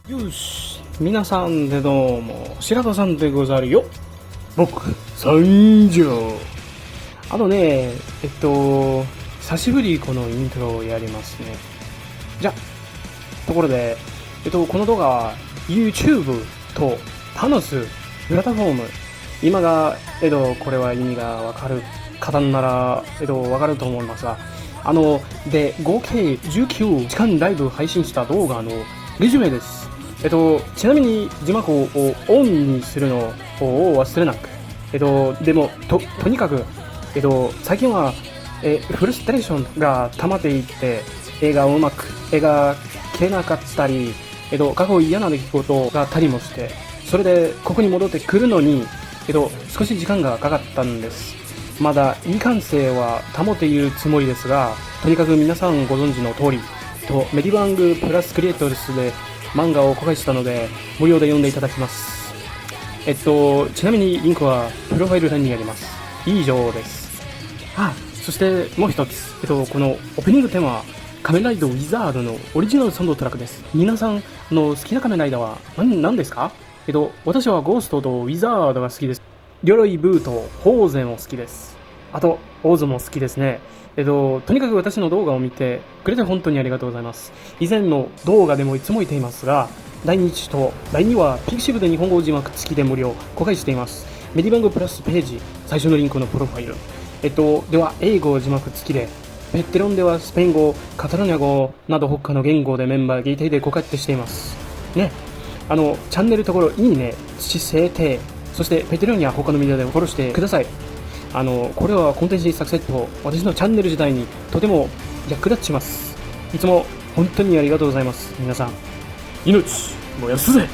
よし、皆さんでどうも、白田さんでござるよ。僕、参上。久しぶりこのイントロをやりますね。じゃ、ところで、この動画は YouTube と他の数プラットフォーム、今が、これは意味がわかる方なら、わかると思いますが、で、合計19時間ライブ配信した動画のレジュメです。ちなみに字幕をオンにするのを忘れなく。でも、とにかく、最近は、フルストレーションが溜まっていって、絵が消えなかったり、過去嫌な出来事があったりもして、それでここに戻ってくるのに、少し時間がかかったんです。まだいい感性は保っているつもりですが、とにかく皆さんご存知の通り、メディバングプラスクリエイトルスで漫画を公開したので、無料で読んでいただきます。ちなみにリンクはプロファイル欄にあります。以上です。そしてもう一つ、このオープニングテーマは仮面ライダーウィザードのオリジナルサウンドトラックです。皆さんの好きな仮面ライダーは何ですか？私はゴーストとウィザードが好きです。鎧ブーとホーゼンも好きです。あと、オーズも好きですね。とにかく私の動画を見てくれて本当にありがとうございます。以前の動画でもいつも言っていますが、第1と第2はピクシブで日本語字幕付きで無料公開しています。メディバングプラスページ、最初のリンクのプロファイル。では、英語字幕付きで、ペッテロンではスペイン語、カタルニャ語など他の言語でメンバー限定で公開しています。ね。チャンネルところいいね、土制定、そしてペテロンや他のメディアでフォローしてください。これはコンテンツサクセスと私のチャンネル時代にとても役立ちます。いつも本当にありがとうございます。皆さん、命燃やすぜ。